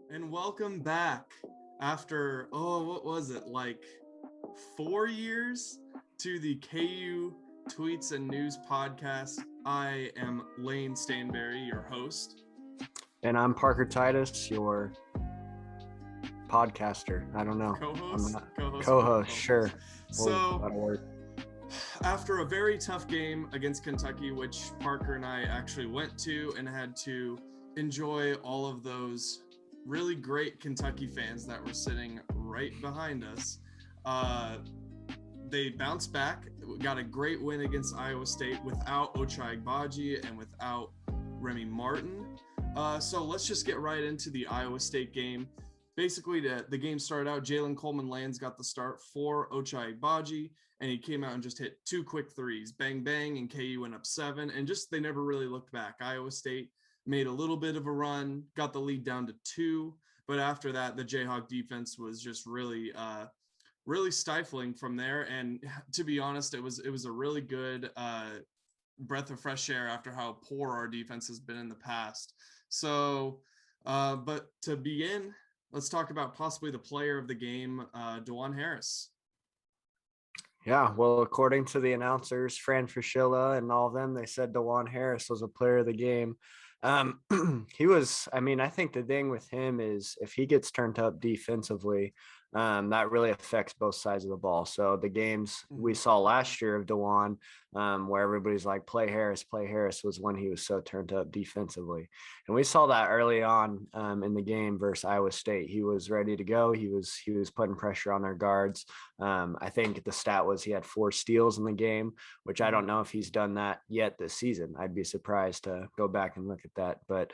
And welcome back after, what was it, like 4 years to the KU Tweets and News podcast. I am Lane Stanberry, your host. And I'm Parker Titus, your podcaster. I don't know. Co-host? Co-host, sure. So, after a very tough game against Kentucky, which Parker and I actually went to and had to enjoy all of those really great Kentucky fans that were sitting right behind us. They bounced back, got a great win against Iowa State without Ochai Agbaji and without Remy Martin. So let's just get right into the Iowa State game. Basically, the game started out, Jalen Coleman-Lands got the start for Ochai Agbaji, and he came out and just hit two quick threes. Bang, bang, and KU went up 7, and just they never really looked back. Iowa State made a little bit of a run, got the lead down to 2, but after that, the Jayhawk defense was just really stifling from there. And to be honest, it was a really good breath of fresh air after how poor our defense has been in the past. So, but to begin, let's talk about possibly the player of the game, DeJuan Harris. Yeah, well, according to the announcers, Fran Fraschilla and all of them, they said DeJuan Harris was a player of the game. He was, I think the thing with him is if he gets turned up defensively, that really affects both sides of the ball. So the games we saw last year of DeJuan, where everybody's like, play Harris, was when he was so turned up defensively. And we saw that early on in the game versus Iowa State. He was ready to go. He was putting pressure on their guards. I think the stat was he had 4 steals in the game, which I don't know if he's done that yet this season. I'd be surprised to go back and look at that. But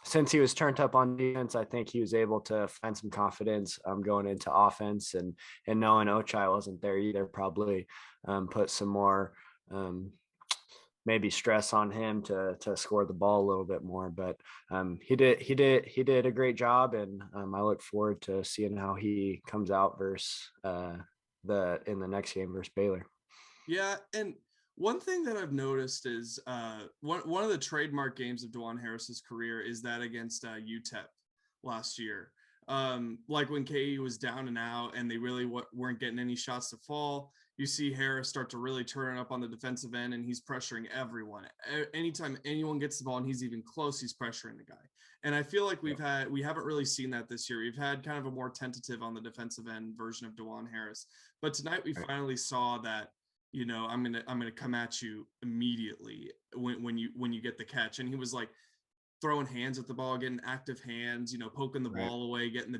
since he was turned up on defense, I think he was able to find some confidence going into offense, and knowing Ochai wasn't there either probably put some more maybe stress on him to score the ball a little bit more. But he did a great job, and I look forward to seeing how he comes out versus in the next game versus Baylor. Yeah, and one thing that I've noticed is one of the trademark games of DeJuan Harris's career is that against UTEP last year. Like when KU was down and out and they really weren't getting any shots to fall, you see Harris start to really turn it up on the defensive end, and he's pressuring everyone. Anytime anyone gets the ball and he's even close, he's pressuring the guy. And I feel like we haven't really seen that this year. We've had kind of a more tentative on the defensive end version of DeJuan Harris. But tonight we finally saw that, I'm gonna come at you immediately when you get the catch. And he was like throwing hands at the ball, getting active hands, poking the ball away, getting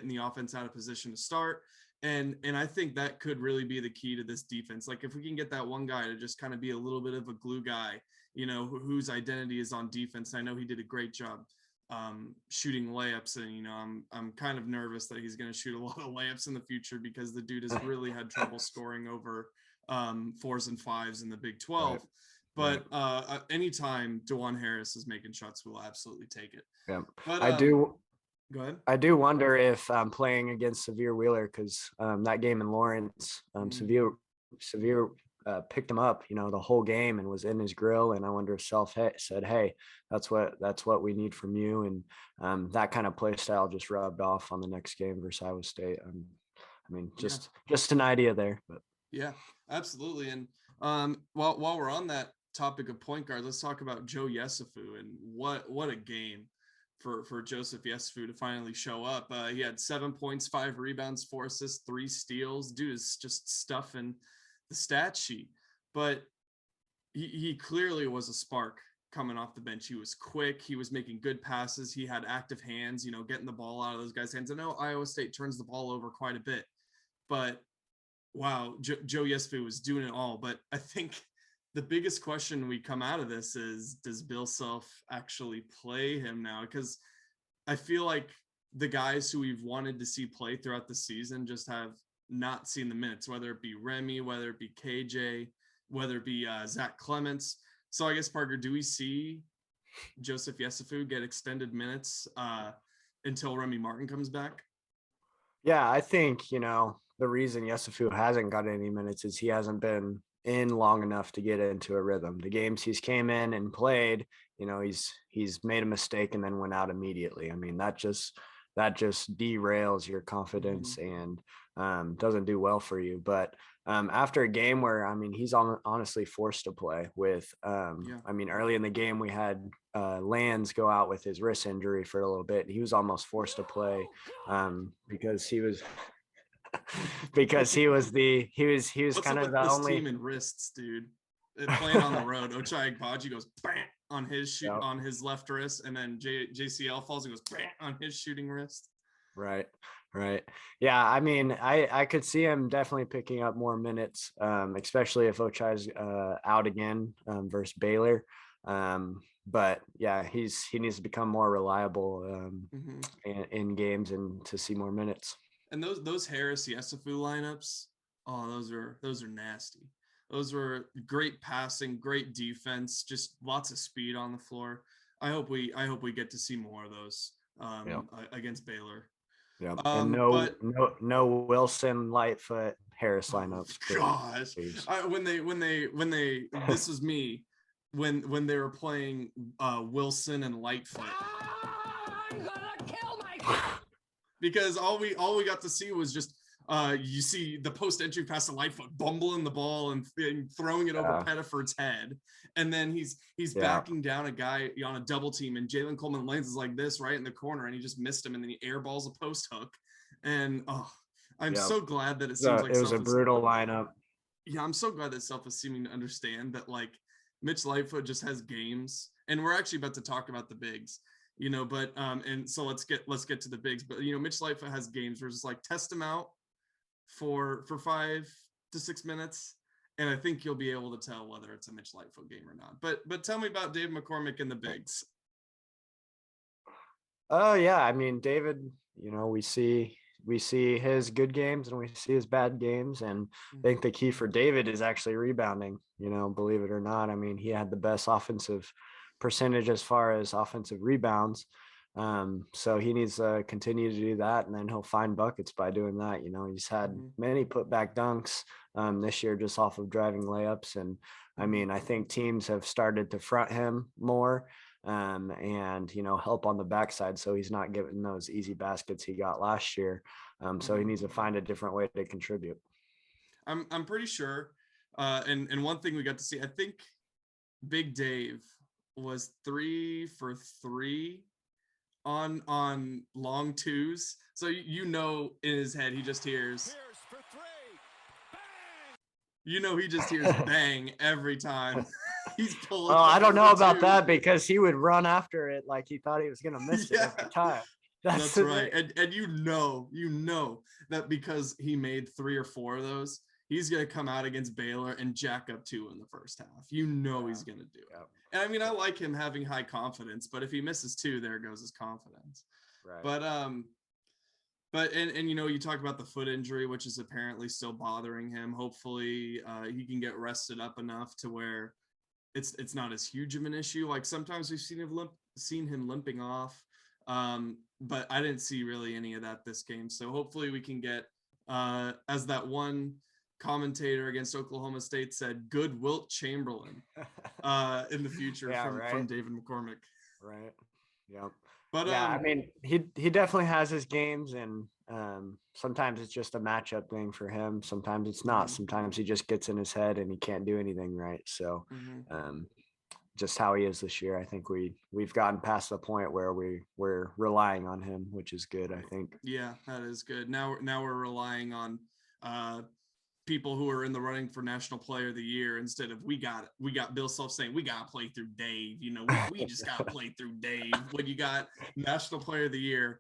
the offense out of position to start. And I think that could really be the key to this defense. Like if we can get that one guy to just kind of be a little bit of a glue guy, whose identity is on defense. I know he did a great job shooting layups, and I'm kind of nervous that he's going to shoot a lot of layups in the future because the dude has really had trouble scoring over 4s and 5s in the Big 12. But anytime DeJuan Harris is making shots, we'll absolutely take it. Yeah, but go ahead. I do wonder if playing against Severe Wheeler, because that game in Lawrence, Severe picked him up, the whole game and was in his grill. And I wonder if Self said, "Hey, that's what we need from you." And that kind of play style just rubbed off on the next game versus Iowa State. Just an idea there, but yeah, absolutely. And while we're on that topic of point guard, let's talk about Joe Yesufu, and what a game for Joseph Yesufu to finally show up. He had 7 points, 5 rebounds, 4 assists, 3 steals. Dude is just stuffing the stat sheet, but he clearly was a spark coming off the bench. He was quick. He was making good passes. He had active hands, getting the ball out of those guys' hands. I know Iowa State turns the ball over quite a bit, but wow, Joe Yesufu was doing it all. But I think the biggest question we come out of this is, does Bill Self actually play him now? Because I feel like the guys who we've wanted to see play throughout the season just have not seen the minutes, whether it be Remy, whether it be KJ, whether it be Zach Clements. So I guess, Parker, do we see Joseph Yesufu get extended minutes until Remy Martin comes back? Yeah, I think, the reason Yesufu hasn't got any minutes is he hasn't been in long enough to get into a rhythm. The games he's came in and played, he's made a mistake and then went out immediately. I mean, that just derails your confidence and doesn't do well for you. But after a game where, I mean, he's honestly forced to play with, I mean, early in the game, we had Lands go out with his wrist injury for a little bit. He was almost forced to play because he was because he was What's kind up of with the this only. team and wrists, dude? Playing on the road, Ochai Agbaji goes bang on his Yep. on his left wrist, and then JCL falls and goes bang on his shooting wrist. Right. Yeah, I mean, I could see him definitely picking up more minutes, especially if Ochai's out again versus Baylor. But yeah, he needs to become more reliable in games and to see more minutes. And those Harris Yesufu lineups, oh, those are nasty. Those were great passing, great defense, just lots of speed on the floor. I hope we get to see more of those against Baylor. Yeah, and no Wilson, Lightfoot, Harris lineups. Gosh, when they this was me when they were playing Wilson and Lightfoot. I'm gonna kill myself. Because all we got to see was just you see the post entry pass to Lightfoot bumbling the ball and throwing it over Pettiford's head, and then he's backing down a guy on a double team, and Jalen Coleman lands is like this right in the corner, and he just missed him, and then he airballs a post hook, and I'm so glad that it seems like it was a brutal lineup. Yeah, I'm so glad that Self is seeming to understand that like Mitch Lightfoot just has games, and we're actually about to talk about the bigs. But and so let's get to the bigs. But Mitch Lightfoot has games where it's just like test him out for 5 to 6 minutes, and I think you'll be able to tell whether it's a Mitch Lightfoot game or not. But tell me about Dave McCormick and the bigs. Oh yeah, I mean David, we see his good games and we see his bad games, and I think the key for David is actually rebounding. Believe it or not, I mean he had the best offensive percentage as far as offensive rebounds. So he needs to continue to do that, and then he'll find buckets by doing that. He's had many putback dunks this year just off of driving layups. And I mean, I think teams have started to front him more and, help on the backside. So he's not getting those easy baskets he got last year. So he needs to find a different way to contribute. I'm pretty sure. And one thing we got to see, I think Big Dave was 3 for 3 on long twos. So in his head he just hears he just hears bang every time he's pulling. Oh, I don't know about that, because he would run after it like he thought he was gonna miss it every time. That's right. And that because he made 3 or 4 of those, he's going to come out against Baylor and jack up 2 in the first half. He's going to do it. And I mean, I like him having high confidence, but if he misses 2, there goes his confidence. Right. But you talk about the foot injury, which is apparently still bothering him. Hopefully he can get rested up enough to where it's not as huge of an issue. Like sometimes we've seen him limping off. But I didn't see really any of that this game. So hopefully we can get, as that one commentator against Oklahoma State said, good Wilt Chamberlain in the future from David McCormick. Right. Yeah. But I mean, he definitely has his games, and sometimes it's just a matchup thing for him. Sometimes it's not. Sometimes he just gets in his head and he can't do anything right. So just how he is this year, I think we've gotten past the point where we're relying on him, which is good, I think. Yeah, that is good. Now we're relying on people who are in the running for National Player of the Year instead of we got Bill Self saying we got to play through Dave. We just got to play through Dave. When you got National Player of the Year,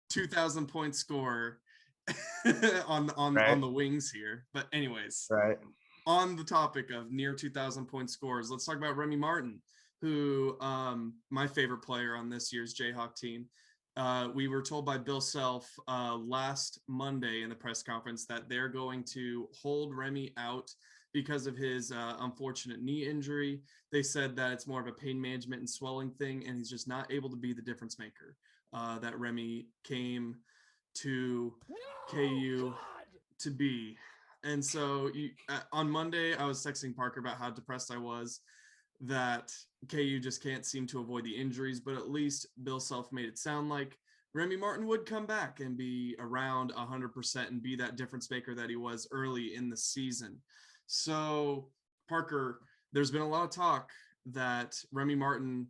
2,000 point scorer on the wings here. But anyways, right. On the topic of near 2,000 point scores, let's talk about Remy Martin, who my favorite player on this year's Jayhawk team. We were told by Bill Self last Monday in the press conference that they're going to hold Remy out because of his unfortunate knee injury. They said that it's more of a pain management and swelling thing, and he's just not able to be the difference maker that Remy came to KU to be. And so on Monday, I was texting Parker about how depressed I was that KU just can't seem to avoid the injuries, but at least Bill Self made it sound like Remy Martin would come back and be around 100% and be that difference maker that he was early in the season. So, Parker, there's been a lot of talk that Remy Martin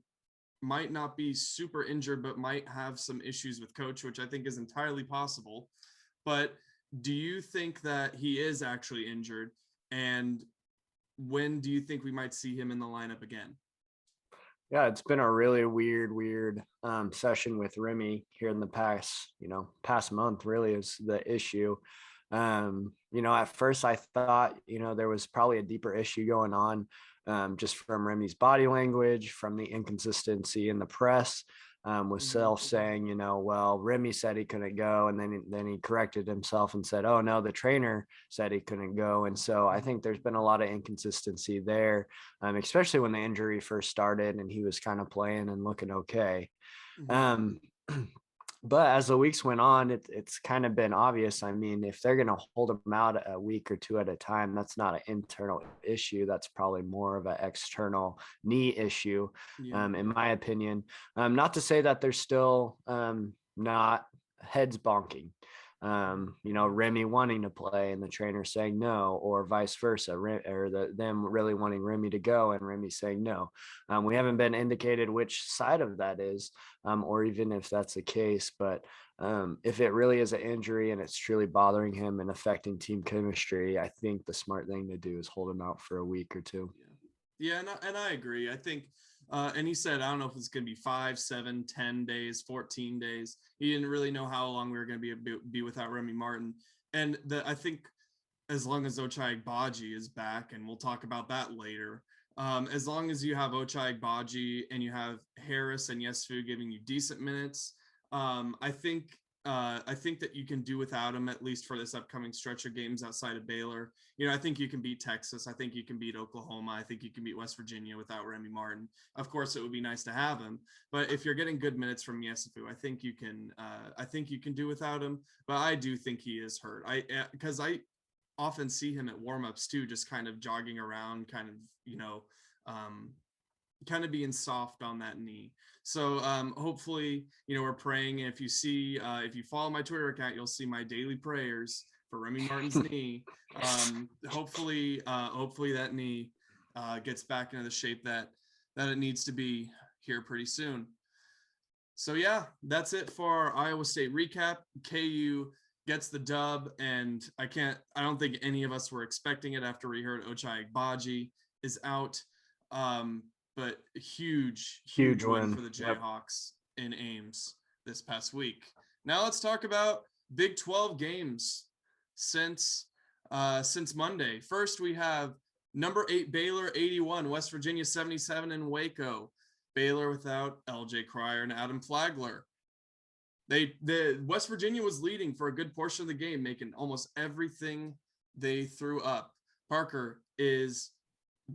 might not be super injured, but might have some issues with coach, which I think is entirely possible. But do you think that he is actually injured? And when do you think we might see him in the lineup again? Yeah, it's been a really weird session with Remy here in the past month. Really is the issue. At first I thought there was probably a deeper issue going on, just from Remy's body language, from the inconsistency in the press. With Self saying, well, Remy said he couldn't go, and then he corrected himself and said, oh no, the trainer said he couldn't go. And so I think there's been a lot of inconsistency there, especially when the injury first started and he was kind of playing and looking okay. Um, but as the weeks went on, it's kind of been obvious. I mean, if they're going to hold him out a week or two at a time, that's not an internal issue. That's probably more of an external knee issue, in my opinion. Not to say that there's still not heads bonking. Remy wanting to play and the trainer saying no, or vice versa, them really wanting Remy to go and Remy saying no. We haven't been indicated which side of that is, or even if that's the case. But if it really is an injury and it's truly bothering him and affecting team chemistry, I think the smart thing to do is hold him out for a week or two. Yeah, and I agree. I think, and he said, I don't know if it's going to be 5, 7, 10 days, 14 days. He didn't really know how long we were going to be without Remy Martin. And I think as long as Ochai Agbaji is back, and we'll talk about that later, as long as you have Ochai Agbaji and you have Harris and Yesfu giving you decent minutes, I think that you can do without him, at least for this upcoming stretch of games outside of Baylor. I think you can beat Texas. I think you can beat Oklahoma. I think you can beat West Virginia without Remy Martin. Of course, it would be nice to have him, but if you're getting good minutes from Yesufu, I think you can do without him. But I do think he is hurt. Because I often see him at warmups too, just kind of jogging around, kind of being soft on that knee. So hopefully, we're praying. If you follow my Twitter account, you'll see my daily prayers for Remy Martin's knee. Hopefully that knee gets back into the shape that it needs to be here pretty soon. So yeah, that's it for our Iowa State recap. KU gets the dub, and I don't think any of us were expecting it after we heard Ochai Agbaji is out. But huge win for the Jayhawks in Ames this past week. Now let's talk about Big 12 games since Monday. First, we have number 8 Baylor 81, West Virginia 77 in Waco. Baylor without LJ Cryer and Adam Flagler. The West Virginia was leading for a good portion of the game, making almost everything they threw up. Parker, is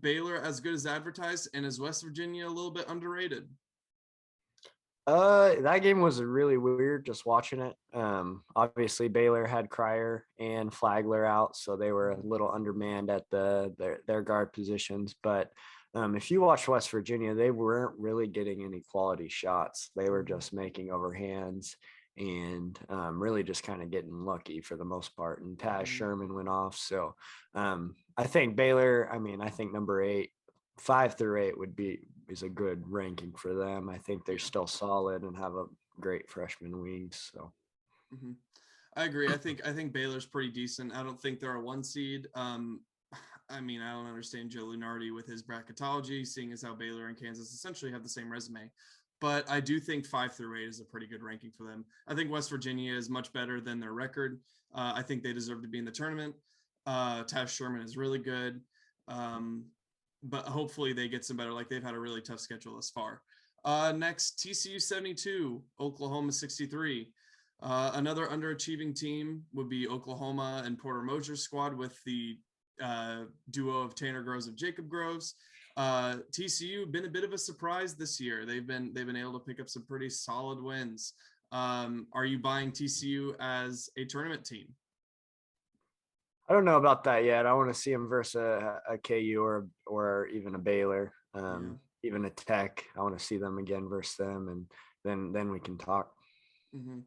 Baylor as good as advertised, and is West Virginia a little bit underrated? That game was really weird just watching it. Obviously Baylor had Cryer and Flagler out, so they were a little undermanned at their guard positions. But if you watch West Virginia, they weren't really getting any quality shots. They were just making overhands and really just kind of getting lucky for the most part. And Taz Sherman went off. So I think Baylor, I think number 8, 5 through 8 is a good ranking for them. I think they're still solid and have a great freshman wings. So I agree. I think Baylor's pretty decent. I don't think they're a 1 seed. I don't understand Joe Lunardi with his bracketology, seeing as how Baylor and Kansas essentially have the same resume. But I do think 5 through 8 is a pretty good ranking for them. I think West Virginia is much better than their record. I think they deserve to be in the tournament. Taz Sherman is really good. But hopefully they get some better. Like, they've had a really tough schedule thus far. Next, TCU 72, Oklahoma 63. Another underachieving team would be Oklahoma and Porter Moser's squad with the duo of Tanner Groves of Jacob Groves. TCU been a bit of a surprise this year. They've been able to pick up some pretty solid wins. Are you buying TCU as a tournament team? I don't know about that yet. I want to see him versus a KU or even a Baylor, Yeah. even a Tech. I want to see them again versus them, and then we can talk. Mm-hmm.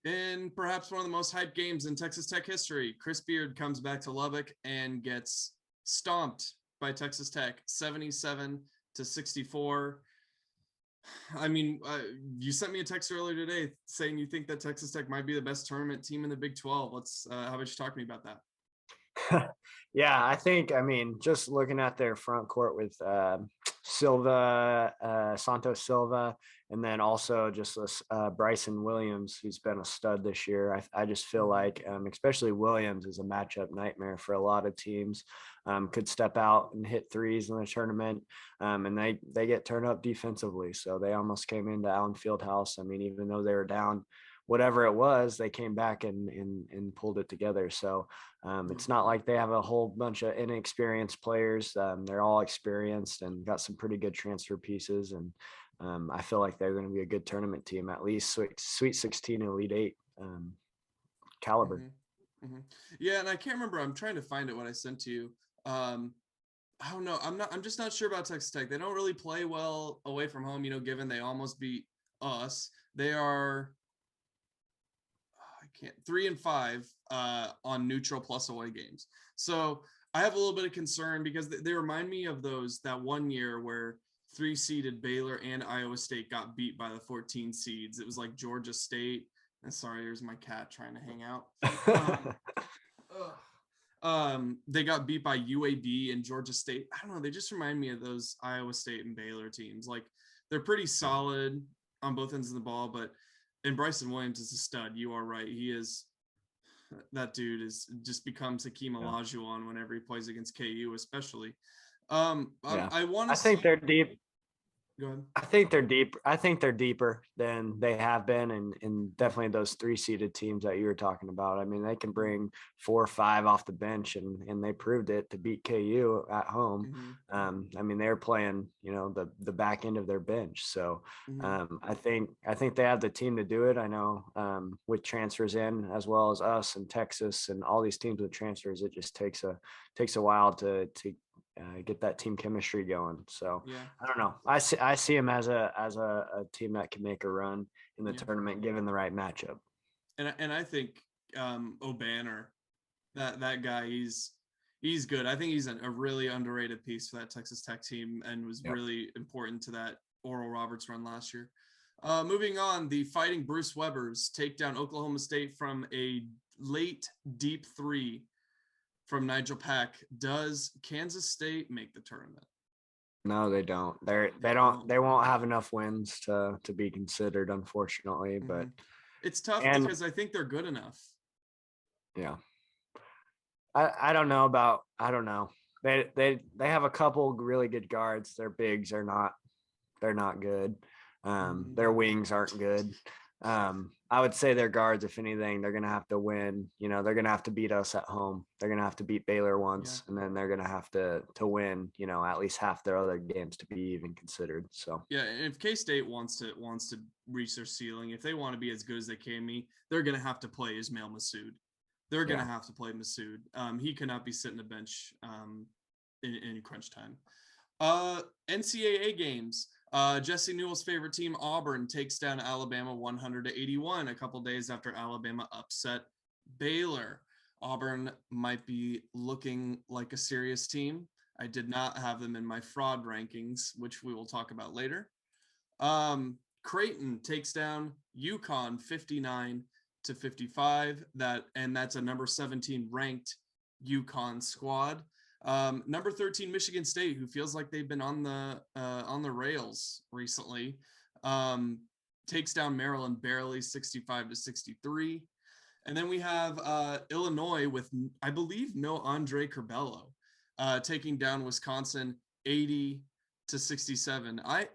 In perhaps one of the most hyped games in Texas Tech history, Chris Beard comes back to Lubbock and gets stomped by Texas Tech 77-64. I mean, you sent me a text earlier today saying you think that Texas Tech might be the best tournament team in the Big 12. How about you talk to me about that? Yeah, I mean, just looking at their front court with Silva, Santos Silva, and then also just Bryson Williams, who's been a stud this year. I just feel like, especially Williams, is a matchup nightmare for a lot of teams. Could step out and hit threes in the tournament, and they get turned up defensively. So they almost came into Allen Fieldhouse. I mean, even though they were down whatever it was, they came back and pulled it together. So it's not like they have a whole bunch of inexperienced players. They're all experienced and got some pretty good transfer pieces. And I feel like they're going to be a good tournament team, at least Sweet 16 and Elite Eight caliber. Mm-hmm. Mm-hmm. Yeah, and I can't remember. I'm trying to find it what I sent to you. I don't know. I'm just not sure about Texas Tech. They don't really play well away from home, given they almost beat us. They are I can't 3-5 on neutral plus away games. So I have a little bit of concern because they remind me of that one year where 3-seeded Baylor and Iowa State got beat by the 14 seeds. It was like Georgia State. And sorry, there's my cat trying to hang out. They got beat by UAB and Georgia State. I don't know. They just remind me of those Iowa State and Baylor teams. Like they're pretty solid on both ends of the ball, but and Bryson Williams is a stud. You are right. He is. That dude is just becomes Hakeem Olajuwon whenever he plays against KU, especially. I want to. I think they're deep. Go ahead. I think they're deep. I think they're deeper than they have been, and definitely those 3-seeded teams that you were talking about. I mean, they can bring 4 or 5 off the bench, and they proved it to beat KU at home. Mm-hmm. I mean, they're playing, the back end of their bench. So Mm-hmm. I think they have the team to do it. I know with transfers in as well as us and Texas and all these teams with transfers, it just takes a while to get that team chemistry going. So Yeah. I don't know. I see him as a team that can make a run in the tournament given the right matchup. And I think O'Banner, that guy, he's good. I think he's a really underrated piece for that Texas Tech team and was really important to that Oral Roberts run last year. Moving on, the Fighting Bruce Webbers take down Oklahoma State from a late deep three from Nigel Pack. Does Kansas State make the tournament? No, they don't. They won't have enough wins to be considered, unfortunately. But it's tough because I think they're good enough. Yeah. I don't know about I don't know. They have a couple really good guards. Their bigs are not good. Their wings aren't good. I would say their guards, if anything, they're gonna have to win. They're gonna have to beat us at home. They're gonna have to beat Baylor once, and then they're gonna have to win. At least half their other games to be even considered. So yeah, and if K-State wants to reach their ceiling, if they want to be as good as they can be, they're gonna have to play Ismail Massoud. They're gonna have to play Massoud. He cannot be sitting a bench in crunch time. NCAA games. Jesse Newell's favorite team, Auburn, takes down Alabama 100-81 a couple days after Alabama upset Baylor. Auburn might be looking like a serious team. I did not have them in my fraud rankings, which we will talk about later. Creighton takes down UConn 59-55. That's a number 17 ranked UConn squad. Number 13, Michigan State, who feels like they've been on the rails recently, takes down Maryland barely 65-63. And then we have Illinois with, I believe, no Andre Curbelo, taking down Wisconsin 80-67.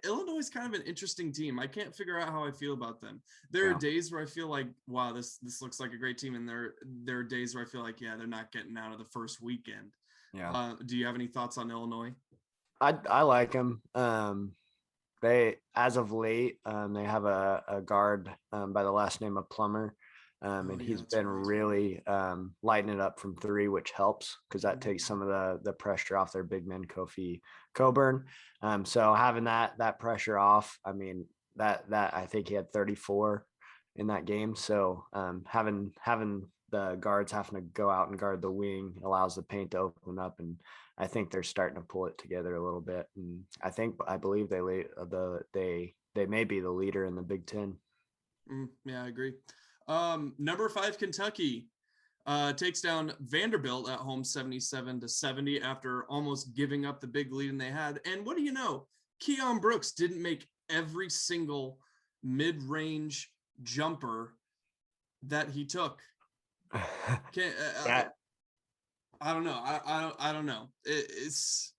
Illinois is kind of an interesting team. I can't figure out how I feel about them. There are days where I feel like, wow, this looks like a great team, and there are days where I feel like, they're not getting out of the first weekend. Yeah. Do you have any thoughts on Illinois? I like them. They, as of late, they have a guard by the last name of Plummer. And Yeah, he's that's been right. really lighting it up from three, which helps because that Mhm. takes some of the pressure off their big man Kofi Coburn. So having that pressure off, I mean that I think he had 34 in that game. So having the guards having to go out and guard the wing allows the paint to open up, and I think they're starting to pull it together a little bit. And I believe they may be the leader in the Big Ten. Yeah, I agree. Number 5, Kentucky takes down Vanderbilt at home 77-70 after almost giving up the big lead and they had. And what do you know? Keon Brooks didn't make every single mid-range jumper that he took. Can't, Yeah, I don't know. I don't know. It's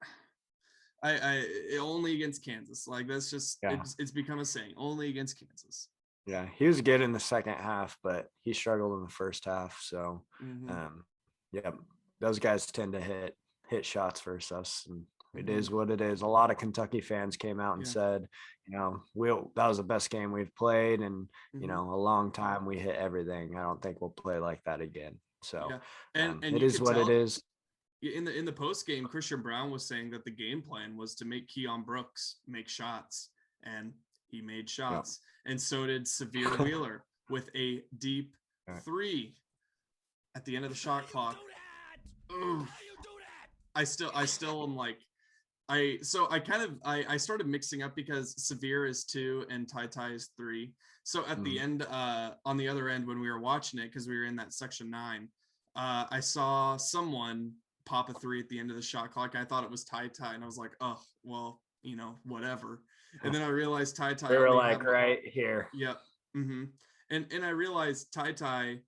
only against Kansas. Like that's just yeah. it's become a saying. Only against Kansas. Yeah, he was good in the second half, but he struggled in the first half. So, Mm-hmm. um, yeah, those guys tend to hit shots versus us, and it Mm-hmm. is what it is. A lot of Kentucky fans came out and Yeah. said, that was the best game we've played, and Mm-hmm. a long time we hit everything. I don't think we'll play like that again. So, Yeah. And it you is could what it tell is. in the post game, Christian Brown was saying that the game plan was to make Keon Brooks make shots, and he made Yeah. shots, and so did Severe Wheeler with a deep three at the end of the shot clock. I still am like I started mixing up because Severe is 2 and Tai is 3. So at the end, on the other end when we were watching it, because we were in that section 9, I saw someone pop a 3 at the end of the shot clock. I thought it was Tai, and I was like, oh well, whatever. And then I realized Tai We were only like had right here. yep, mm-hmm. And I realized Tai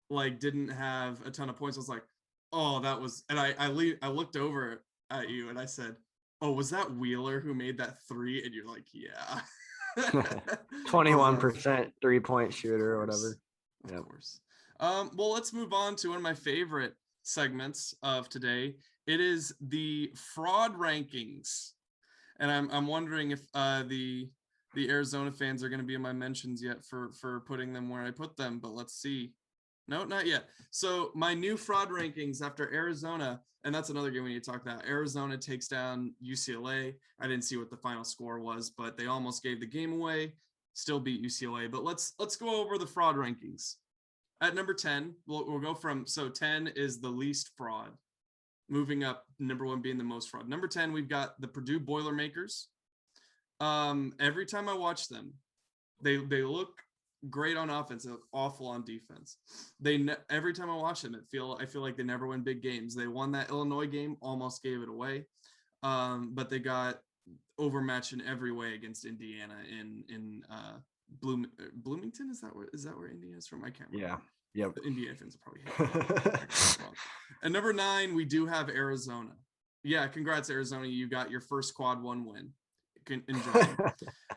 like didn't have a ton of points. I was like, oh, that was, and I looked over at you and I said, oh, was that Wheeler who made that 3? And you're like, yeah. I was like, 21% 3-point shooter or whatever. Of course. Well, let's move on to one of my favorite segments of today. It is the fraud rankings, and I'm wondering if the Arizona fans are going to be in my mentions yet for putting them where I put them. But let's see. No, not yet. So my new fraud rankings after Arizona, and that's another game we need to talk about. Arizona takes down UCLA. I didn't see what the final score was, but they almost gave the game away. Still beat UCLA. But let's go over the fraud rankings. At number 10, we'll go from, so 10 is the least fraud. Moving up, number 1 being the most fraud. Number 10, we've got the Purdue Boilermakers. Every time I watch them, they look great on offense, awful on defense. Every time I watch them, I feel like they never win big games. They won that Illinois game, almost gave it away, but they got overmatched in every way against Indiana in Bloomington. Is that where Indiana's from? I can't remember. Yeah. Yep. The Indiana fans will probably hate me. And number 9, we do have Arizona. Yeah, congrats, Arizona. You got your first quad 1 win. Enjoy.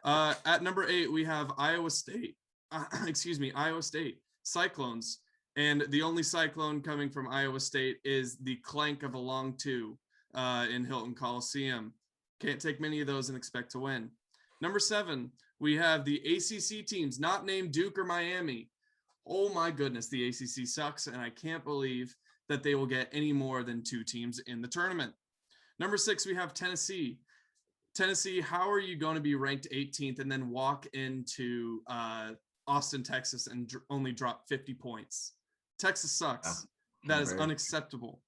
At number 8, we have Iowa State. Iowa State Cyclones. And the only Cyclone coming from Iowa State is the clank of a long 2 in Hilton Coliseum. Can't take many of those and expect to win. Number 7, we have the ACC teams not named Duke or Miami. Oh my goodness, the ACC sucks, and I can't believe that they will get any more than 2 teams in the tournament. Number 6, we have Tennessee. Tennessee, how are you going to be ranked 18th and then walk into Austin, Texas, and only drop 50 points? Texas sucks. That is unacceptable.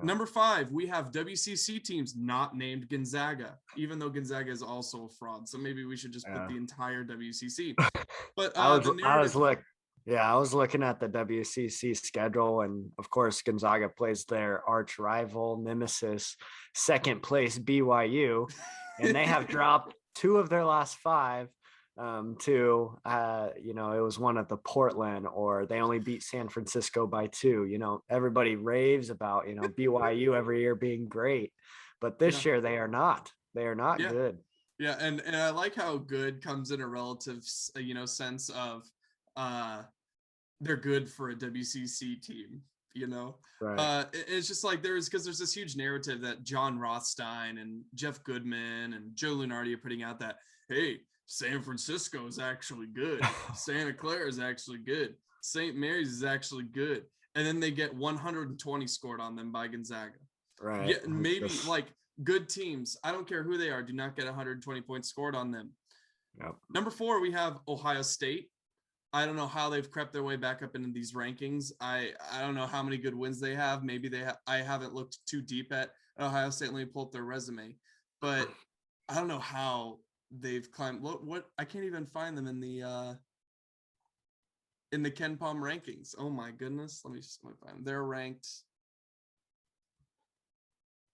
Number 5, we have WCC teams not named Gonzaga, even though Gonzaga is also a fraud. So maybe we should just put the entire WCC. But I was looking at the WCC schedule, and of course Gonzaga plays their arch rival nemesis, second place BYU, and they have dropped 2 of their last 5 to it was one at the Portland, or they only beat San Francisco by 2. Everybody raves about BYU every year being great, but this year they are not good. Yeah, and I like how good comes in a relative sense of they're good for a WCC team. Right. It's just like there's this huge narrative that John Rothstein and Jeff Goodman and Joe Lunardi are putting out that, hey, San Francisco is actually good. Santa Clara is actually good. St. Mary's is actually good. And then they get 120 scored on them by Gonzaga. Right. Yeah, maybe like good teams. I don't care who they are. Do not get 120 points scored on them. Yep. Number 4, we have Ohio State. I don't know how they've crept their way back up into these rankings. I don't know how many good wins they have. Maybe they have. I haven't looked too deep at Ohio State. Let me pull up their resume, but I don't know how they've climbed. What I can't even find them in the Ken Palm rankings. Oh my goodness. Let me find them. They're ranked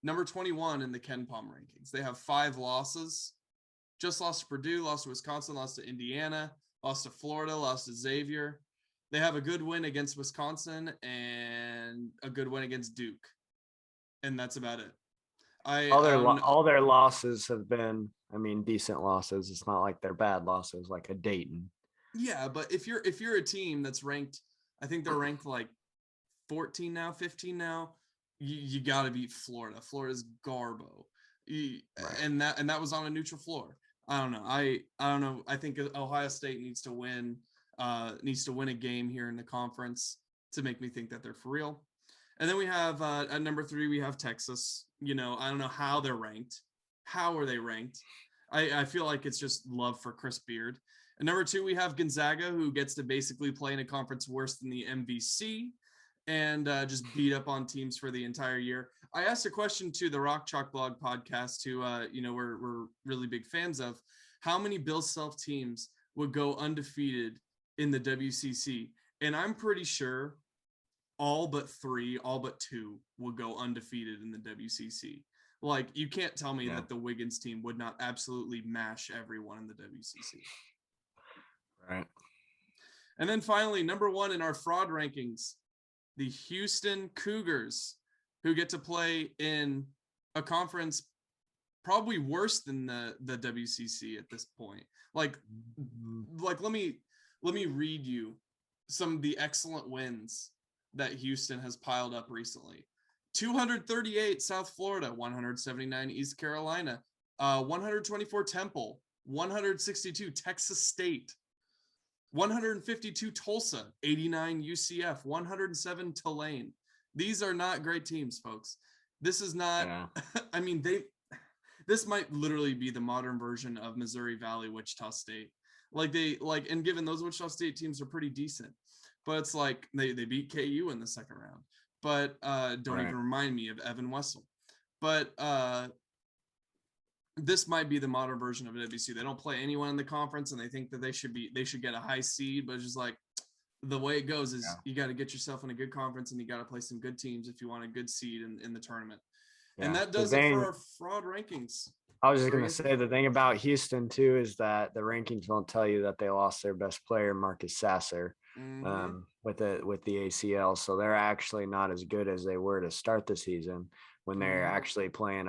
number 21 in the Ken Palm rankings. They have 5 losses. Just lost to Purdue, lost to Wisconsin, lost to Indiana, lost to Florida, lost to Xavier. They have a good win against Wisconsin and a good win against Duke. And that's about it. All their losses have been, I mean, decent losses. It's not like they're bad losses, like a Dayton. Yeah, but if you're a team that's ranked, I think they're ranked like 14 now, 15 now, you got to beat Florida. Florida's Garbo. Right. And that was on a neutral floor. I don't know. I don't know. I think Ohio State needs to win a game here in the conference to make me think that they're for real. And then we have at number 3, we have Texas. I don't know how they're ranked. How are they ranked? I feel like it's just love for Chris Beard. And number 2, we have Gonzaga, who gets to basically play in a conference worse than the MVC and just beat up on teams for the entire year. I asked a question to the Rock Chalk Blog podcast, who we're really big fans of. How many Bill Self teams would go undefeated in the WCC? And I'm pretty sure all but 3, all but 2 would go undefeated in the WCC. Like, you can't tell me that the Wiggins team would not absolutely mash everyone in the WCC. Right. And then finally, number 1 in our fraud rankings, the Houston Cougars, who get to play in a conference probably worse than the WCC at this point. Like let me read you some of the excellent wins that Houston has piled up recently. 238 South Florida, 179 East Carolina, 124 Temple, 162 Texas State, 152 Tulsa, 89 UCF, 107 Tulane. These are not great teams, folks. This is not, I mean, this might literally be the modern version of Missouri Valley, Wichita State. And given those Wichita State teams are pretty decent, but it's like they beat KU in the second round, but don't even remind me of Evan Wessel. But this might be the modern version of WC. They don't play anyone in the conference, and they think that they should get a high seed, but it's just like the way it goes is you got to get yourself in a good conference, and you got to play some good teams if you want a good seed in the tournament. Yeah. And that does it for our fraud rankings. I was just going to say the thing about Houston too is that the rankings won't tell you that they lost their best player, Marcus Sasser, with the ACL. So they're actually not as good as they were to start the season when they're actually playing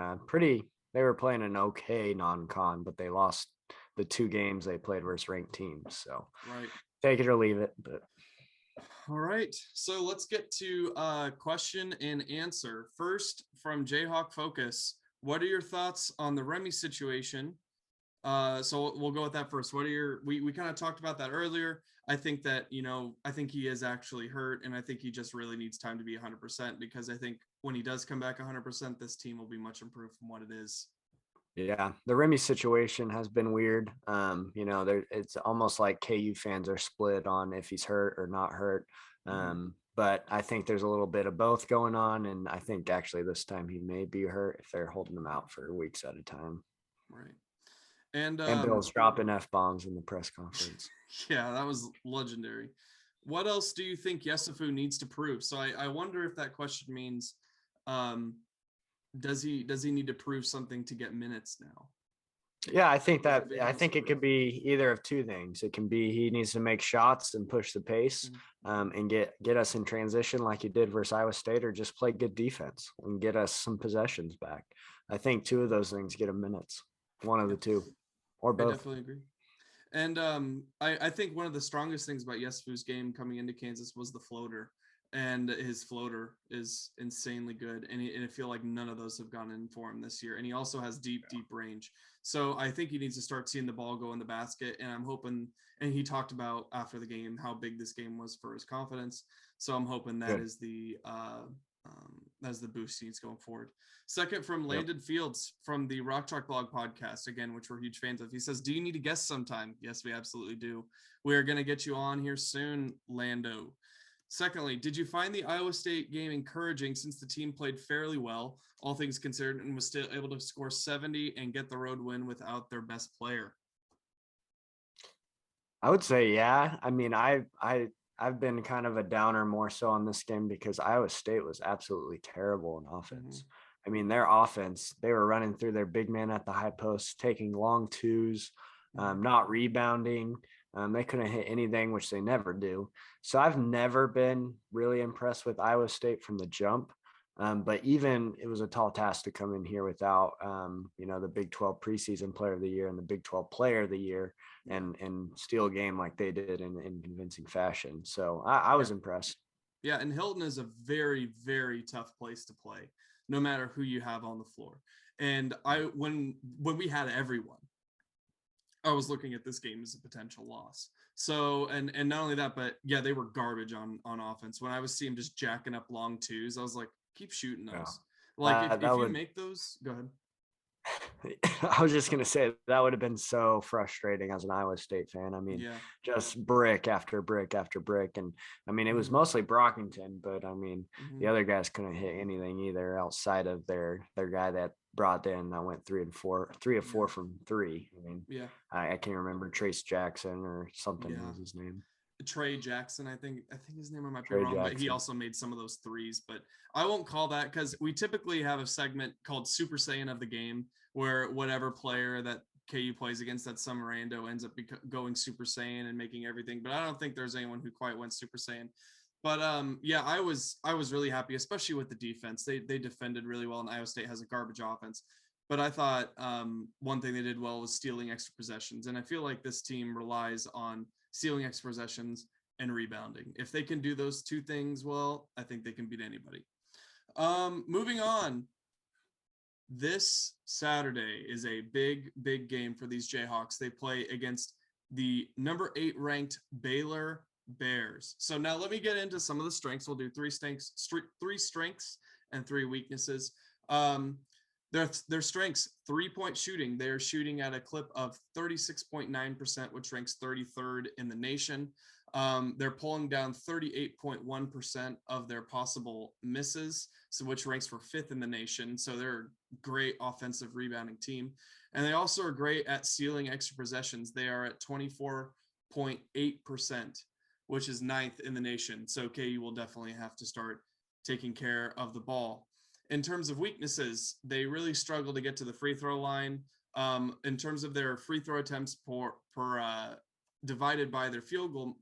they were playing an okay non-con, but they lost the 2 games they played versus ranked teams. So take it or leave it. But all right, so let's get to question and answer. First, from Jayhawk Focus, what are your thoughts on the Remy situation? So we'll go with that first. What are we kind of talked about that earlier. I think that, I think he is actually hurt, and I think he just really needs time to be 100%, because I think when he does come back 100%, this team will be much improved from what it is. Yeah, the Remy situation has been weird. It's almost like KU fans are split on if he's hurt or not hurt. But I think there's a little bit of both going on, and I think actually this time he may be hurt if they're holding him out for weeks at a time. Right. And Bill's dropping F-bombs in the press conference. Yeah, that was legendary. What else do you think Yesufu needs to prove? So I wonder if that question means does he need to prove something to get minutes now? Yeah, I think it could be either of 2 things. It can be he needs to make shots and push the pace and get us in transition like he did versus Iowa State, or just play good defense and get us some possessions back. I think 2 of those things get him minutes. One of the 2 or both. I definitely agree. And I think one of the strongest things about Yesufu's game coming into Kansas was the floater. and his floater is insanely good. And I feel like none of those have gone in for him this year. And he also has deep range. So I think he needs to start seeing the ball go in the basket. And I'm hoping, and he talked about after the game how big this game was for his confidence. So I'm hoping that is the boost he needs going forward. Second, from Landon Fields from the Rock Chalk Blog podcast, again, which we're huge fans of. He says, "Do you need a guest sometime?" Yes, we absolutely do. We are going to get you on here soon, Lando. Secondly, did you find the Iowa State game encouraging since the team played fairly well, all things considered, and was still able to score 70 and get the road win without their best player? I would say, yeah. I mean, I've been kind of a downer more so on this game because Iowa State was absolutely terrible in offense. I mean, their offense, they were running through their big man at the high post, taking long twos, not rebounding. They couldn't hit anything, which they never do. So I've never been really impressed with Iowa State from the jump. But even it was a tall task to come in here without, the Big 12 preseason player of the year and the Big 12 player of the year and steal a game like they did in convincing fashion. So I was impressed. Yeah, and Hilton is a very, very tough place to play, no matter who you have on the floor. And when we had everyone, I was looking at this game as a potential loss. So, and not only that, but yeah, they were garbage on offense. When I was seeing just jacking up long twos, I was like, keep shooting those. Yeah. Like if you make those, go ahead. I was just going to say that would have been so frustrating as an Iowa State fan. I mean, just brick after brick after brick. And I mean, it was mostly Brockington, but I mean, the other guys couldn't hit anything either outside of their guy that brought in that went 3 of 4 from 3. I mean, I can't remember, Trace Jackson or something was his name. Trey Jackson, I think his name, I might be wrong, but he also made some of those threes. But I won't call that, because we typically have a segment called Super Saiyan of the game, where whatever player that KU plays against, that some rando, ends up going Super Saiyan and making everything. But I don't think there's anyone who quite went Super Saiyan. But I was really happy, especially with the defense. They defended really well, and Iowa State has a garbage offense. But I thought one thing they did well was stealing extra possessions, and I feel like this team relies on stealing extra possessions and rebounding. If they can do those two things well, I think they can beat anybody. Moving on. This Saturday is a big game for these Jayhawks. They play against the number 8 ranked Baylor Bears. So now let me get into some of the strengths. We'll do three strengths and 3 weaknesses. Their strengths: 3-point shooting. They're shooting at a clip of 36.9%, which ranks 33rd in the nation. They're pulling down 38.1% of their possible misses, so which ranks for 5th in the nation. So they're a great offensive rebounding team. And they also are great at stealing extra possessions. They are at 24.8%, which is 9th in the nation. So KU will definitely have to start taking care of the ball. In terms of weaknesses, they really struggle to get to the free throw line. In terms of their free throw attempts per divided by their field goal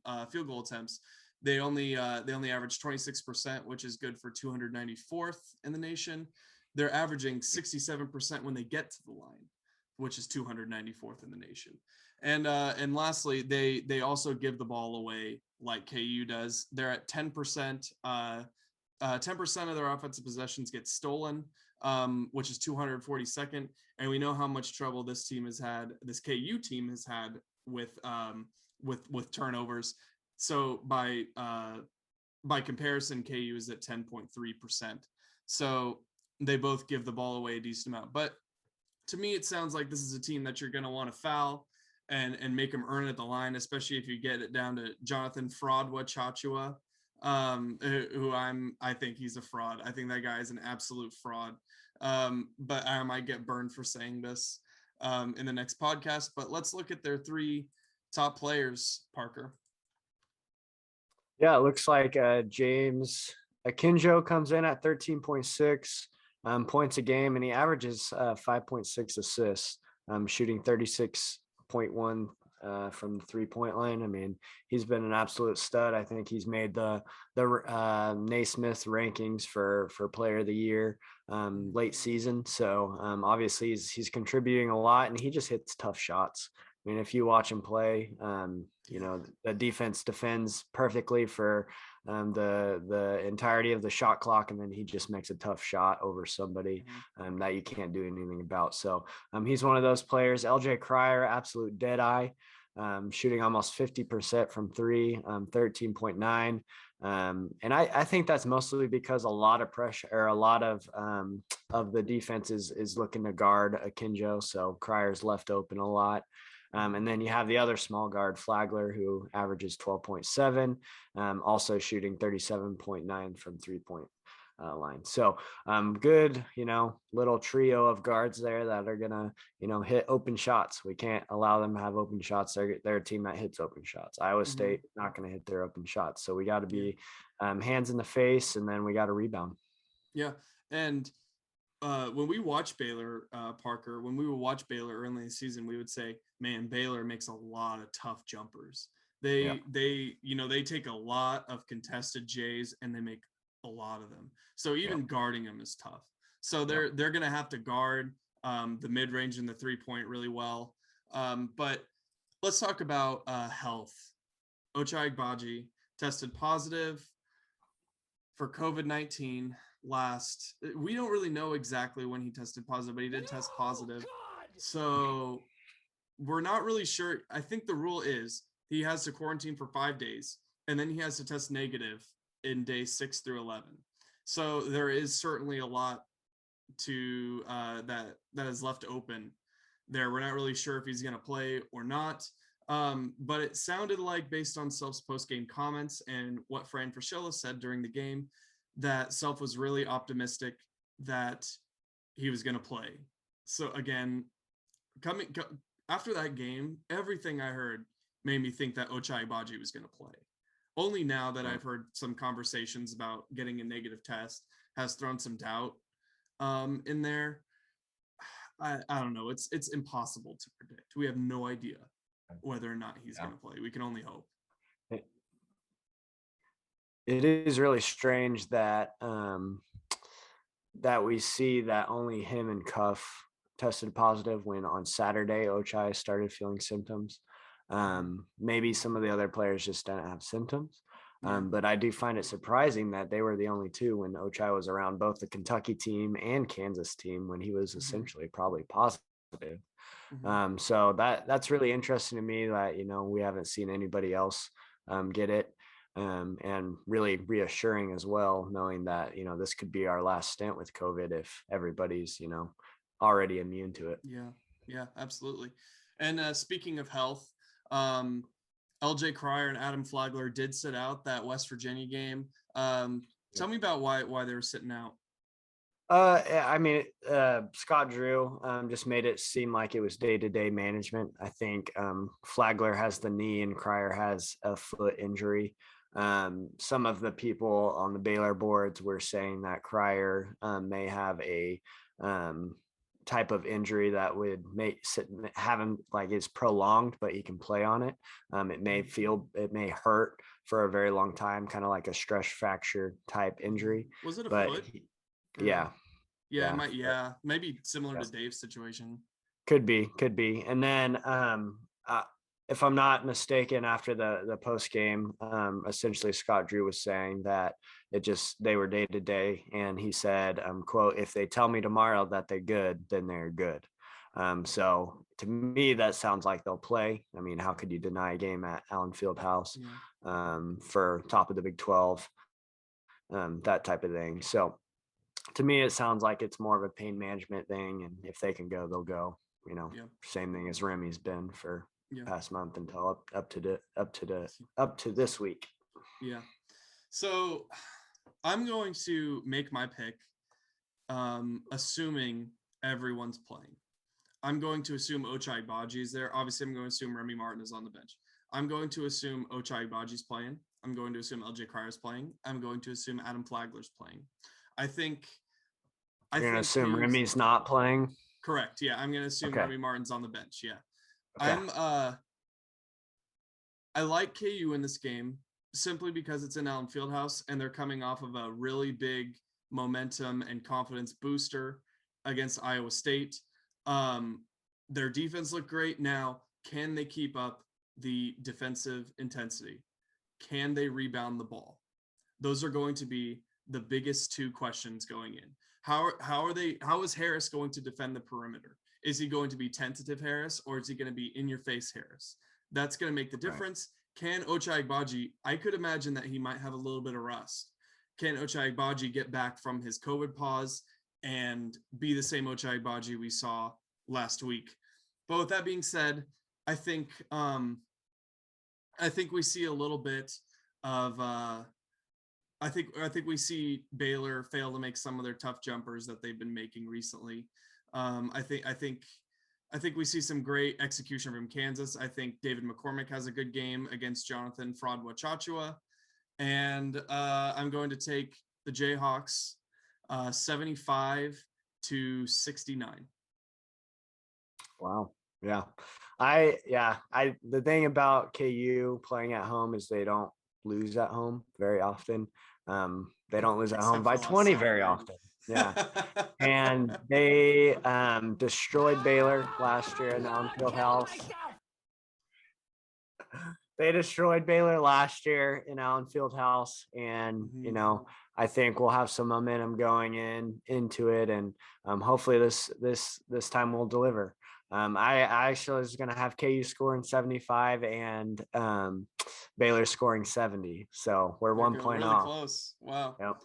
attempts, they only average 26%, which is good for 294th in the nation. They're averaging 67% when they get to the line, which is 294th in the nation. And lastly, they also give the ball away like KU does. They're at 10%. 10% of their offensive possessions get stolen, which is 242nd. And we know how much trouble this KU team has had with turnovers. So by comparison, KU is at 10.3%. So they both give the ball away a decent amount. But to me, it sounds like this is a team that you're going to want to foul and make them earn at the line, especially if you get it down to Jonathan Fraudwa Chachua, who I think he's a fraud. I think that guy is an absolute fraud. But I might get burned for saying this in the next podcast. But let's look at their 3 top players, Parker. Yeah, it looks like James Akinjo comes in at 13.6 points a game, and he averages 5.6 assists, shooting 36.1 from the 3-point line. I mean, he's been an absolute stud. I think he's made the Naismith rankings for player of the year late season. So obviously he's contributing a lot, and he just hits tough shots. I mean, if you watch him play, you Yeah. know, the defense defends perfectly for the entirety of the shot clock, and then he just makes a tough shot over somebody Mhm. that you can't do anything about. So he's one of those players. LJ Cryer, absolute dead eye, shooting almost 50% from three, 13.9. And I think that's mostly because a lot of pressure, or a lot of the defense is looking to guard Akinjo. So Cryer's left open a lot. And then you have the other small guard, Flagler, who averages 12.7, also shooting 37.9 from 3-point line. So good, little trio of guards there that are going to, hit open shots. We can't allow them to have open shots. They're a team that hits open shots. Iowa State not going to hit their open shots. So we got to be hands in the face, and then we got to rebound. Yeah. And when we watch Baylor, Parker, when we would watch Baylor early in the season, we would say, man, Baylor makes a lot of tough jumpers. They take a lot of contested J's and they make a lot of them. So even guarding them is tough. So they're going to have to guard the mid range and the 3-point really well. But let's talk about health. Ochai Agbaji tested positive for COVID-19 we don't really know exactly when he tested positive, but he did test positive. So we're not really sure. I think the rule is he has to quarantine for 5 days, and then he has to test negative in day 6 through 11. So there is certainly a lot to that is left open there. We're not really sure if he's going to play or not. But it sounded like, based on Self's post-game comments and what Fran Fraschilla said during the game, that Self was really optimistic that he was going to play. So again, after that game, everything I heard made me think that Ochai Agbaji was going to play. Only now that I've heard some conversations about getting a negative test has thrown some doubt in there. I don't know. It's impossible to predict. We have no idea whether or not he's going to play. We can only hope. It is really strange that that we see that only him and Cuff tested positive, when on Saturday Ochai started feeling symptoms. Maybe some of the other players just didn't have symptoms. But I do find it surprising that they were the only two when Ochai was around both the Kentucky team and Kansas team, when he was essentially probably positive. So that's really interesting to me that, we haven't seen anybody else get it. And really reassuring as well, knowing that, this could be our last stint with COVID if everybody's, already immune to it. Yeah, absolutely. And speaking of health, LJ Cryer and Adam Flagler did sit out that West Virginia game. Tell me about why they were sitting out. I mean, Scott Drew just made it seem like it was day-to-day management. I think Flagler has the knee and Cryer has a foot injury. Some of the people on the Baylor boards were saying that Cryer may have a type of injury that would have him, like, it's prolonged, but he can play on it. It may hurt for a very long time, kind of like a stress fracture type injury. Was it a foot? Yeah. It might. Yeah, maybe similar to Dave's situation. Could be. And then, if I'm not mistaken, after the post game, essentially Scott Drew was saying that they were day to day, and he said, "quote, if they tell me tomorrow that they're good, then they're good." So to me, that sounds like they'll play. I mean, how could you deny a game at Allen Fieldhouse for top of the Big 12, that type of thing? So to me, it sounds like it's more of a pain management thing, and if they can go, they'll go. Same thing as Remy's been for past month until up to this week. Yeah. So I'm going to make my pick, assuming everyone's playing. I'm going to assume Ochai Agbaji is there. Obviously, I'm going to assume Remy Martin is on the bench. I'm going to assume Ochai Agbaji's playing. I'm going to assume LJ Cryer's playing. I'm going to assume Adam Flagler's playing. You're going to assume Remy's not playing? Correct. Yeah, I'm going to assume Remy Martin's on the bench. Yeah. Okay. I like KU in this game simply because it's in Allen Fieldhouse and they're coming off of a really big momentum and confidence booster against Iowa State. Their defense looked great. Now, can they keep up the defensive intensity? Can they rebound the ball? Those are going to be the biggest two questions going in. How is Harris going to defend the perimeter? Is he going to be tentative Harris, or is he going to be in your face Harris? That's going to make the difference. Right. Can Ochai Agbaji, I could imagine that he might have a little bit of rust. Can Ochai Agbaji get back from his COVID pause and be the same Ochai Agbaji we saw last week? But with that being said, I think we see a little bit of I think we see Baylor fail to make some of their tough jumpers that they've been making recently. I think we see some great execution from Kansas. I think David McCormick has a good game against Jonathan Frodwa Chachua. And I'm going to take the Jayhawks 75-69. Wow. Yeah. The thing about KU playing at home is they don't lose at home very often. They don't lose at home by 20 very often. Yeah. And they destroyed Baylor last year in the on-field house. They destroyed Baylor last year in Allen Fieldhouse, and I think we'll have some momentum going into it, and hopefully this time we'll deliver. I actually was going to have KU scoring 75 and Baylor scoring 70, so we're 1 point really off. Close. Wow. Yep.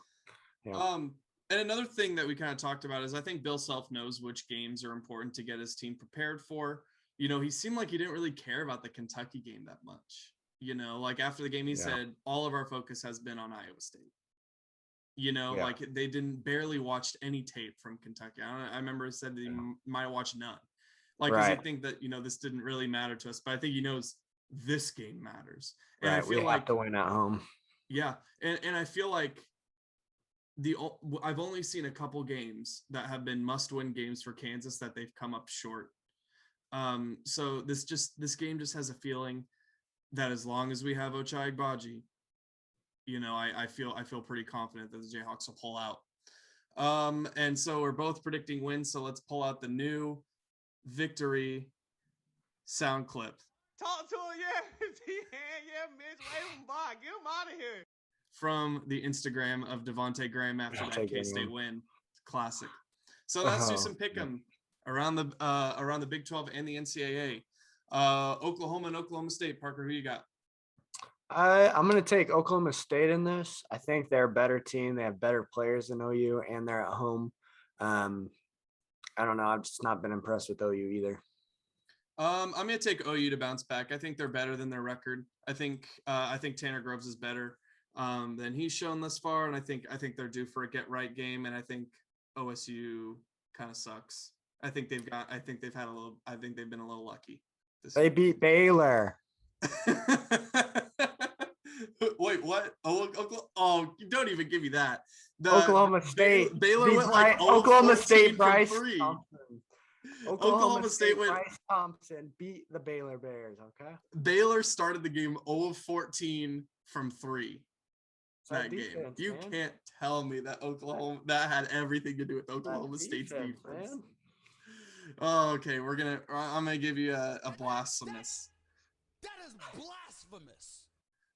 And another thing that we kind of talked about is I think Bill Self knows which games are important to get his team prepared for. He seemed like he didn't really care about the Kentucky game that much. Like after the game, he said, all of our focus has been on Iowa State. Like they barely watched any tape from Kentucky. I remember he said that he might have watched none. Like, because I think that, this didn't really matter to us. But I think he knows this game matters. And I feel we have to win at home. Yeah. And I feel like I've only seen a couple games that have been must-win games for Kansas that they've come up short. So this game just has a feeling that as long as we have Ochai Agbaji, I feel pretty confident that the Jayhawks will pull out. And so we're both predicting wins. So let's pull out the new victory sound clip. Talk to him, yeah, Mitch, wave him by, get him out of here. From the Instagram of Devontae Graham after that K-State win. Classic. So let's do some pick 'em around the Big 12 and the NCAA. Oklahoma and Oklahoma State. Parker, who you got? I'm going to take Oklahoma State in this. I think they're a better team. They have better players than OU, and they're at home. I don't know. I've just not been impressed with OU either. I'm going to take OU to bounce back. I think they're better than their record. I think Tanner Groves is better than he's shown thus far, and I think they're due for a get-right game, and I think OSU kind of sucks. I think they've been a little lucky. They beat Baylor. Wait, what? Oh, don't even give me that. Oklahoma State. Baylor went like Oklahoma State. Bryce Thompson. Oklahoma State went. Bryce Thompson beat the Baylor Bears. Okay. Baylor started the game 0 of 14 from 3. That defense, game. You man. can't tell me that that had everything to do with Oklahoma State's defense. Man. Oh, okay, I'm gonna give you a blasphemous. That is blasphemous.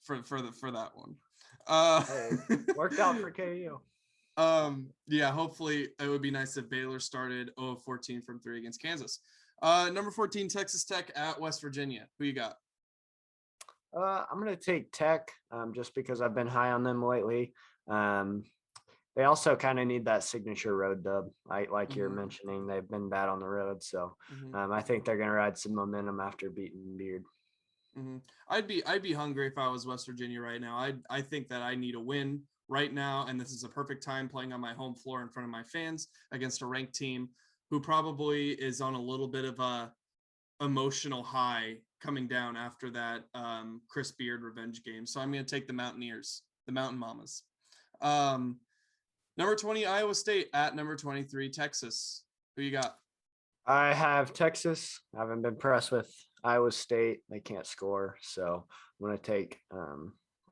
For that one. Hey, worked out for KU. Yeah, hopefully it would be nice if Baylor started 0 of 14 from 3 against Kansas. Number 14, Texas Tech at West Virginia. Who you got? I'm going to take Tech just because I've been high on them lately. They also kind of need that signature road dub. Like you're mentioning, they've been bad on the road. So I think they're going to ride some momentum after beating Beard. I'd be hungry if I was West Virginia right now. I think that I need a win right now, and this is a perfect time playing on my home floor in front of my fans against a ranked team who probably is on a little bit of a emotional high coming down after that Chris Beard revenge game. So I'm going to take the Mountaineers, the Mountain Mamas. Number 20, Iowa State at number 23, Texas. Who you got? I have Texas. I haven't been impressed with Iowa State. They can't score. So I'm going to take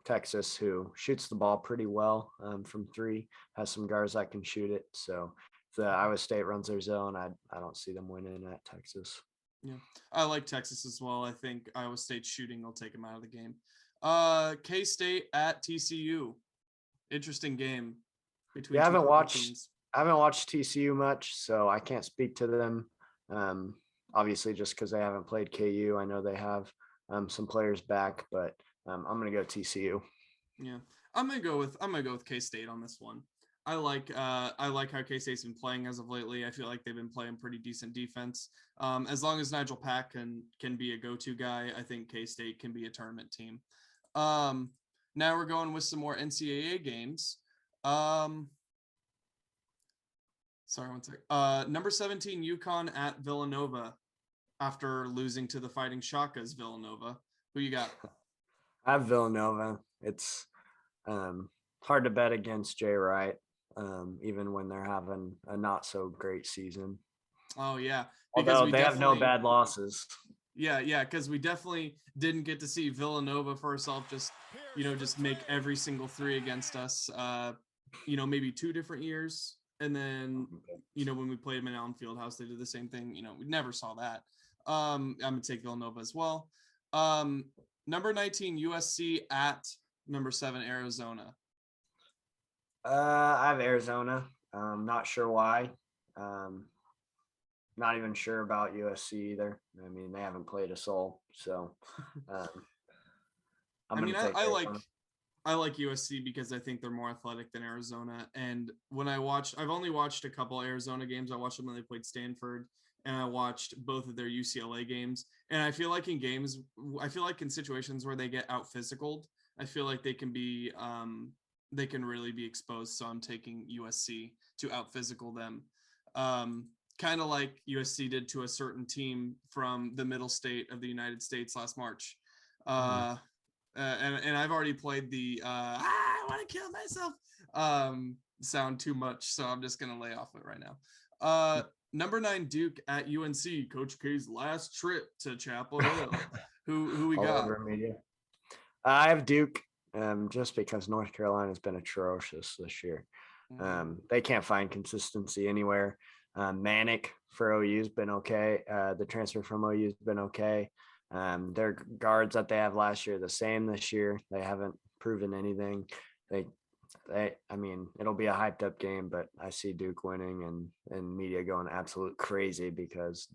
Texas, who shoots the ball pretty well from 3, has some guards that can shoot it. So if the Iowa State runs their zone, I don't see them winning at Texas. Yeah, I like Texas as well. I think Iowa State shooting will take them out of the game. K-State at TCU. Interesting game between Yeah, two purple teams. I haven't watched TCU much, so I can't speak to them. Obviously, just because they haven't played KU, I know they have some players back, but I'm gonna go TCU. Yeah, I'm gonna go with K-State on this one. I like how K-State's been playing as of lately. I feel like they've been playing pretty decent defense. As long as Nigel Pack can be a go-to guy, I think K-State can be a tournament team. Now we're going with some more NCAA games. Sorry, one sec. Number 17 UConn at Villanova after losing to the Fighting Shakas Villanova. Who you got? I have Villanova. It's hard to bet against Jay Wright, even when they're having a not so great season. Oh yeah, because although they have no bad losses. Yeah, because we definitely didn't get to see Villanova for ourselves just make every single three against us. Maybe 2 different years. And then, when we played them in Allen Fieldhouse, they did the same thing. We never saw that. I'm going to take Villanova as well. Number 19, USC at number 7, Arizona. I have Arizona. Not sure why. Not even sure about USC either. I mean, they haven't played a soul. So I'm going to take Arizona. I like USC because I think they're more athletic than Arizona. And when I've only watched a couple Arizona games. I watched them when they played Stanford, and I watched both of their UCLA games. And I feel like in situations where they get out physicaled, I feel like they can really be exposed. So I'm taking USC to out physical them. Kind of like USC did to a certain team from the middle state of the United States last March. And I've already played the I want to kill myself sound too much, so I'm just gonna lay off it right now. Number 9 Duke at UNC, Coach K's last trip to Chapel Hill. Who we got? I have Duke, just because North Carolina's been atrocious this year. They can't find consistency anywhere. Manic for OU's been okay. The transfer from OU's been okay. Their guards that they have last year, the same this year. They haven't proven anything. I mean, it'll be a hyped up game, but I see Duke winning and media going absolute crazy because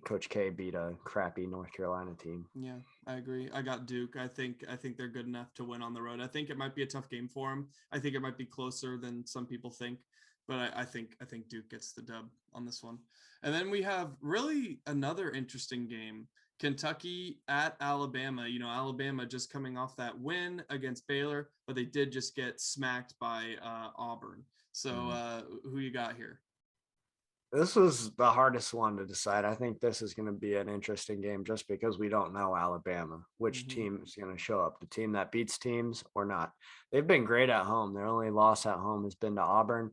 Coach K beat a crappy North Carolina team. Yeah, I agree. I got Duke. I think they're good enough to win on the road. I think it might be a tough game for them. I think it might be closer than some people think, but I think Duke gets the dub on this one. And then we have really another interesting game. Kentucky at Alabama. Alabama just coming off that win against Baylor, but they did just get smacked by Auburn. So who you got here? This was the hardest one to decide. I think this is going to be an interesting game just because we don't know Alabama, which team is going to show up, the team that beats teams or not. They've been great at home. Their only loss at home has been to Auburn.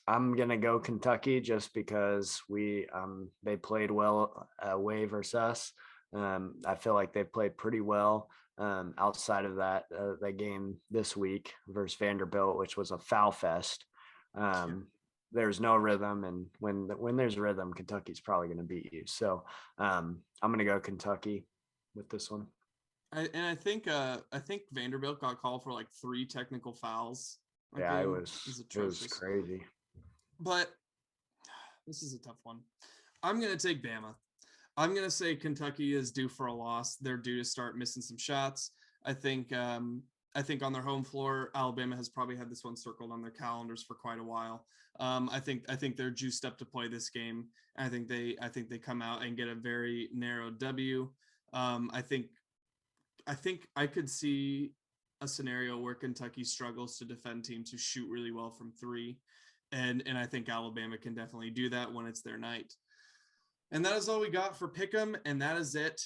I'm gonna go Kentucky just because they played well away versus us. I feel like they played pretty well outside of that game this week versus Vanderbilt, which was a foul fest. There's no rhythm, and when there's rhythm, Kentucky's probably going to beat you. So I'm going to go Kentucky with this one. I think Vanderbilt got called for like 3 technical fouls. Yeah, it was crazy. But this is a tough one. I'm going to take Bama. I'm going to say Kentucky is due for a loss. They're due to start missing some shots. I think on their home floor, Alabama has probably had this one circled on their calendars for quite a while. I think they're juiced up to play this game. I think they come out and get a very narrow W. I think I could see a scenario where Kentucky struggles to defend teams who shoot really well from 3. And I think Alabama can definitely do that when it's their night. And that is all we got for Pick'em. And that is it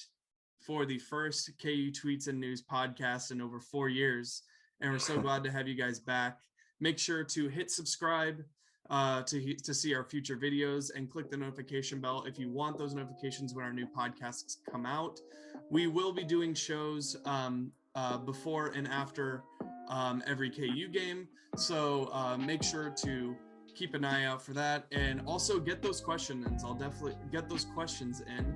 for the first KU Tweets and News podcast in over 4 years. And we're so glad to have you guys back. Make sure to hit subscribe to see our future videos and click the notification bell if you want those notifications when our new podcasts come out. We will be doing shows before and after every KU game. So make sure to keep an eye out for that, and also get those questions in. I'll definitely get those questions in.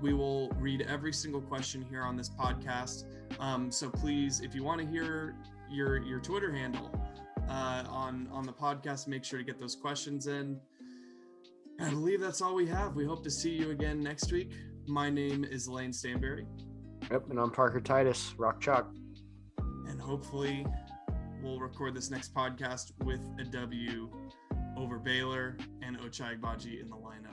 We will read every single question here on this podcast. So please, if you want to hear your Twitter handle on the podcast, make sure to get those questions in. I believe that's all we have. We hope to see you again next week. My name is Lane Stanberry. Yep, and I'm Parker Titus, Rock Chalk. And hopefully we'll record this next podcast with a W over Baylor and Ochai Agbaji in the lineup.